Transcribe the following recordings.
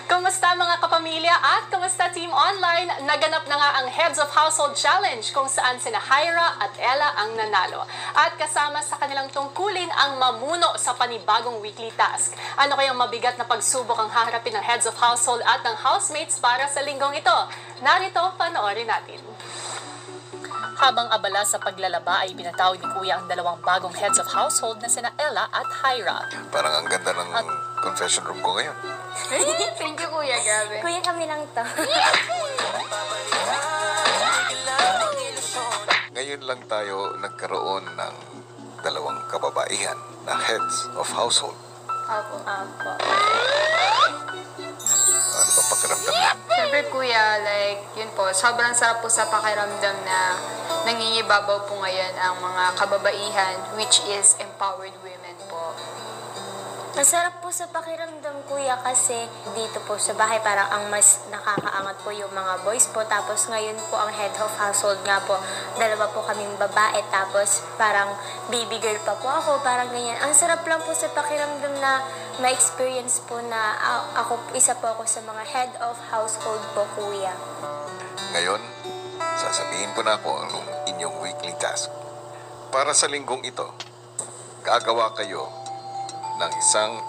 Kumusta mga kapamilya at kumusta Team Online? Naganap na nga ang Heads of Household Challenge kung saan sina Hyra at Ella ang nanalo. At kasama sa kanilang tungkulin ang mamuno sa panibagong weekly task. Ano kayang mabigat na pagsubok ang haharapin ng Heads of Household at ng housemates para sa linggong ito? Narito, panoorin natin. Habang abala sa paglalaba ay pinatawid ni Kuya ang dalawang bagong heads of household na sina Ella at Hyra. Parang ang ganda ng confession room ko ngayon. Thank you, Kuya. Grabe. Kuya, kami lang to. Ngayon lang tayo nagkaroon ng dalawang kababaihan na heads of household. Apo. Ano ba pakiramdam niya? Siyempre, Kuya, like, yun po, sobrang sarap po sa pakiramdam na nangingibabaw po ngayon ang mga kababaihan, which is empowered women po. Masarap po sa pakiramdam, Kuya, kasi dito po sa bahay parang ang mas nakakaangat po yung mga boys po. Tapos ngayon po ang head of household nga po, dalawa po kaming babae. Tapos parang baby girl pa po ako, parang ganyan. Ang sarap lang po sa pakiramdam na ma-experience po na isa po ako sa mga head of household po, Kuya. Ngayon, sasabihin ko na po ang inyong weekly task. Para sa linggong ito, gagawa kayo ng isang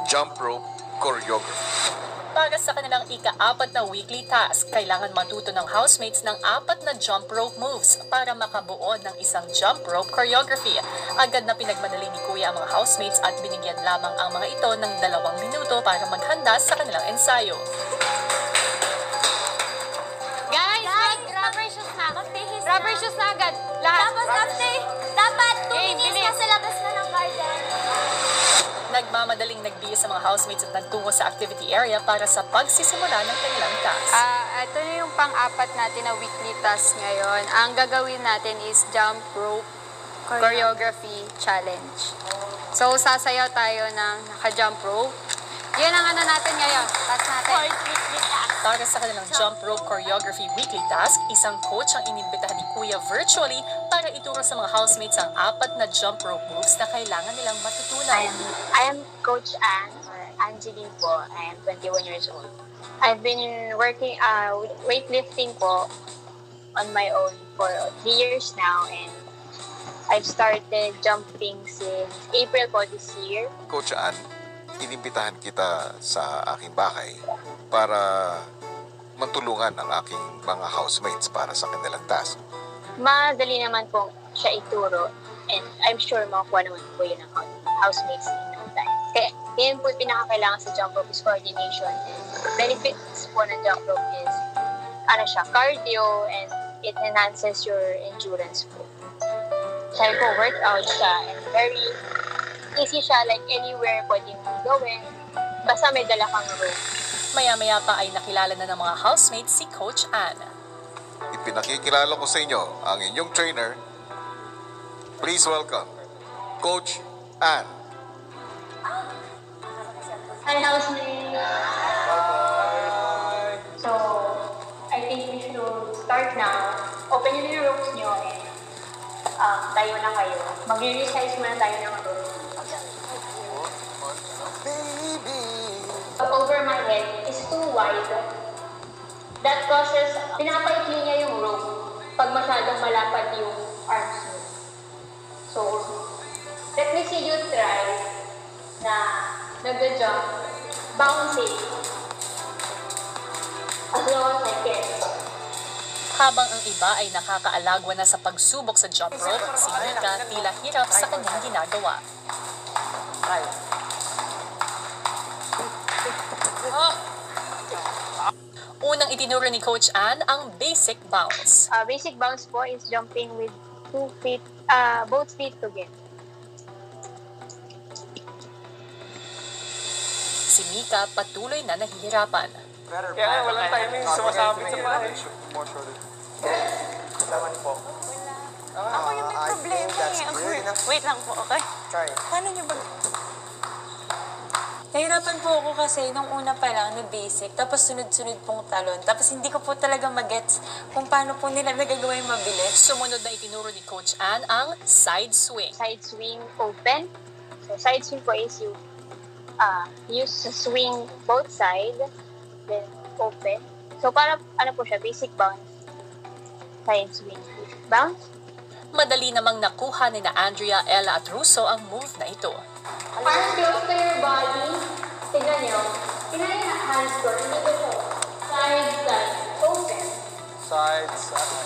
jump rope choreography. Para sa kanilang ika-4 na weekly task, kailangan matuto ng housemates ng 4 na jump rope moves para makabuo ng isang jump rope choreography. Agad na pinagmadali ni Kuya ang mga housemates at binigyan lamang ang mga ito ng 2 minuto para maghanda sa kanilang ensayo. Guys, rubber shoes na. rubber shoes na agad. Lahat. Tapos dapat 2 Game, minutes bilis. na sa labas na ng garden. Nagmamadaling nagbihis sa mga housemates at nagtungo sa activity area para sa pagsisimula ng kanilang task. Ito na yung pang-4 natin na weekly task ngayon. Ang gagawin natin is jump rope choreography challenge. So, sasayaw tayo ng naka-jump rope. Yan ang ano natin ngayon. Task natin. Para sa kanilang jump rope choreography weekly task, isang coach ang inimbitahan ni Kuya virtually para ituro sa mga housemates ang 4 na jump rope moves na kailangan nilang matutunan. I am Coach Anne, or Angeline po. I am 21 years old. I've been working with weightlifting po on my own for 3 years now, and I've started jumping since April po this year. Coach Ann, inimbitahan kita sa aking bahay para matulungan ang aking mga housemates para sa kanilang task. Madali naman po siya ituro, and I'm sure makakuha naman po yun ng housemates in no time. Kaya yun po pinakakailangan sa jump rope is coordination, and benefits po ng jump rope is cardio, and it enhances your endurance po. Sabi po, workout siya, and very easy siya, like anywhere pwedeng gawin, basta may dala kang rope. Maya-maya pa ay nakilala na ng mga housemates si Coach Ann. Ipinakikilala ko sa inyo ang inyong trainer. Please welcome, Coach Ann. Hi, housemate! So, I think we should start now. Open nyo yung ropes nyo, and tayo na kayo. Mag-resize muna tayo ng ropes. Over my head is too wide. That causes, pinapaikli niya yung rope pag masyadong malapad yung arms mo. So, let me see you try na nag-jump, bouncing, as low as I can. Habang ang iba ay nakakaalagwa na sa pagsubok sa jump rope, si Mika tila hirap sa kanyang ginagawa. Unang itinuro ni Coach Ann ang basic bounce. Basic bounce po is jumping with 2 feet, both feet together. Si Mika patuloy na nahihirapan. Kaya walang timing, sumasabit sa bahay. Ako yung may problema eh. Wait lang po, okay? Try. Paano nyo ba? Nahirapan po ako kasi nung una pa lang na basic, tapos sunod-sunod pong talon. Tapos hindi ko po talaga magets kung paano po nila nagagawa yung mabilis. Sumunod na itinuro ni Coach Ann ang side swing. Side swing open. So, side swing po is you use swing both side then open. So, para, ano po siya, basic bounce. Side swing. Bounce. Madali namang nakuha ni na Andrea, Ella at Russo ang move na ito. Hands close to your body. Tignan nyo. Tignan nyo na hands close. Dito po. Side, side. Open. Sides.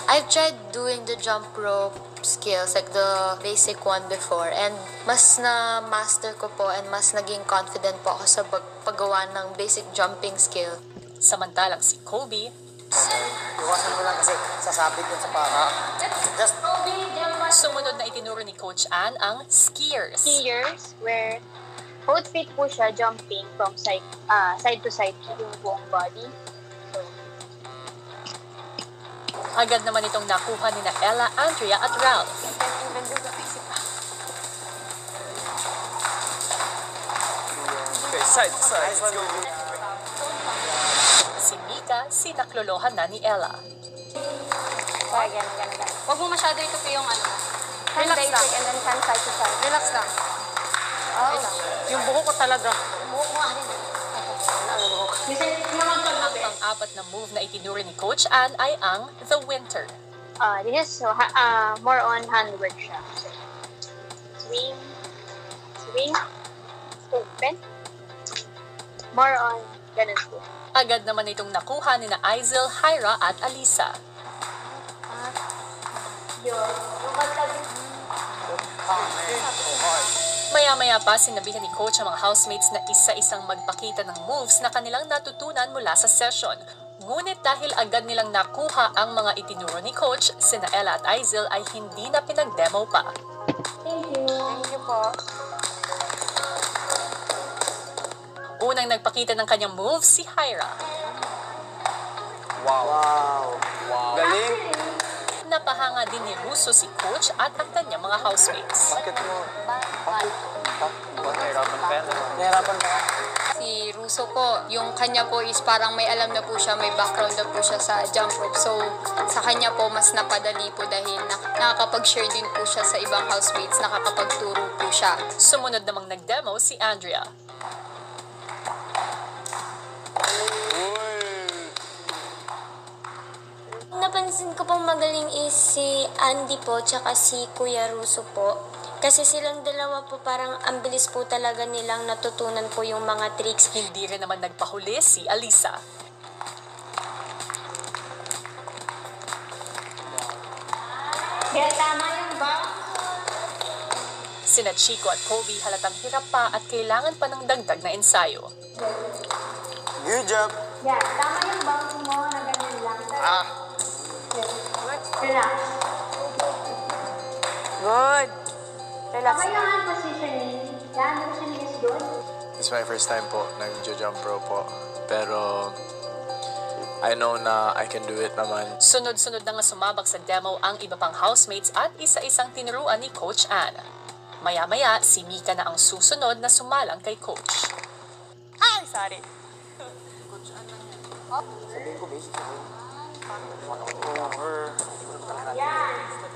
I've tried doing the jump rope skills, like the basic one before, and mas na-master ko po and mas naging confident po ako sa paggawa ng basic jumping skill. Samantalang si Kobe, Iwasan mo lang kasi sasabit yun sa paa. Just sumunod na itinuro ni Coach Ann ang skiers. Skiers, where both feet po siya jumping from side to side yung buong body. So, Agad naman itong nakuha ni na Ella, Andrea at Ralph. Okay, side to side. Let's go. Si Mika, sinaklolohan na ni Ella. Huwag mo masyado ito yung ano. hand Relax basic lang. and then hand side to side. Relax lang. Yung buho ko talaga. Ang pang-apat na move na itinuro ni Coach Ann ay ang The Winter. This is more on handwork siya. So, swing, swing, open. More on ganun po. Agad naman itong nakuha ni na Aizel, Hyra at Alisa. Maya-maya pa sinabihan ni Coach ang mga housemates na isa-isang magpakita ng moves na kanilang natutunan mula sa session. Ngunit dahil agad nilang nakuha ang mga itinuro ni Coach, sina Ella at Aizel ay hindi na pinag-demo pa. Thank you po. Unang nagpakita ng kanyang moves si Hyra. Wow. Galing. Napahanga din ni Russo si Coach at ang kanyang mga housemates. Bakit mo? Nahirapan ka yan. nahirapan ka. Si Russo po, yung kanya po is parang may alam na po siya, may background na po siya sa jump rope. So, sa kanya po, mas napadali po dahil nakakapag-share din po siya sa ibang housemates, nakakapagturo po siya. Sumunod namang nag-demo si Andrea. Napansin ko pong magaling is si Andy po, tsaka si Kuya Russo po. Kasi silang dalawa po parang ang bilis po talaga nilang natutunan po yung mga tricks. Hindi rin naman nagpahuli si Alisa. Kaya tama yung bounce. Sina Chico at Kobe halatang hirap pa at kailangan pa ng dagdag na ensayo. Good job. Yan, tama yung bounce mo na ganyan lang. Relax. Good. Relax. Tama yung hand positioning. Yan, positioning is good. It's my first time po, nag-jump rope po. Pero, I know na I can do it naman. Sunod-sunod na nga sumabak sa demo ang iba pang housemates at isa-isang tinuruan ni Coach Ann. Maya-maya, si Mika na ang susunod na sumalang kay Coach. Ay, sorry.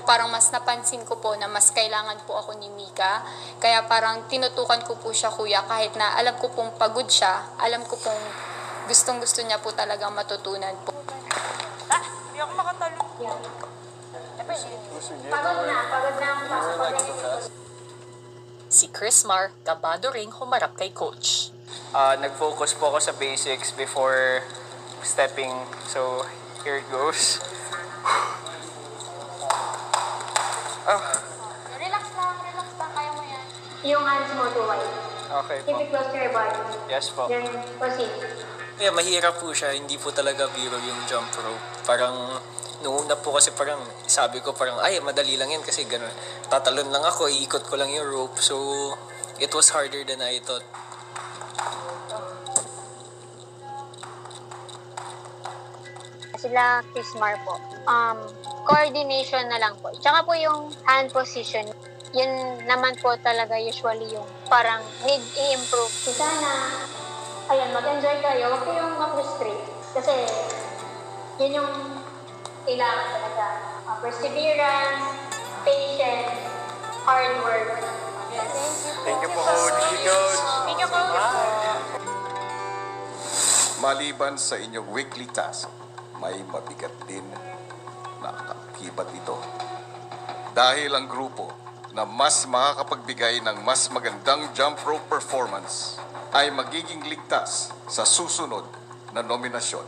Parang mas napansin ko po na mas kailangan po ako ni Mika. Kaya parang tinutukan ko po siya, kuya, kahit na alam ko pong pagod siya, alam ko pong gustong-gusto niya po talagang matutunan po. Hindi ako makatalo. Pagod na ang Si Chrismar, kabado ring humarap kay Coach. Nag-focus po ako sa basics before stepping. So, here it goes. Relax lang, kaya mo yan. Yung hands mo to wide. Okay Keep po. it close to your body. Yes po. Then, proceed. Yeah, mahirap po siya. Hindi po talaga biro yung jump rope. Parang, noong una po kasi parang, sabi ko parang, ay, madali lang yan kasi gano'n. Tatalon lang ako, iikot ko lang yung rope. So, it was harder than I thought. Sila Kismar po. Coordination na lang po. Tsaka po yung hand position, yun naman po talaga usually yung parang need i-improve. Sana, ayan, mag-enjoy kayo. Huwag kayong ma-frustrate. Kasi, yun yung kailangan talaga. Perseverance, patience, hard work. Thank you po, Coach. Thank you, Coach. Maliban sa inyong weekly task, may mabigat din na kaakibat ito. Dahil ang grupo na mas makakapagbigay ng mas magandang jump rope performance ay magiging ligtas sa susunod na nominasyon.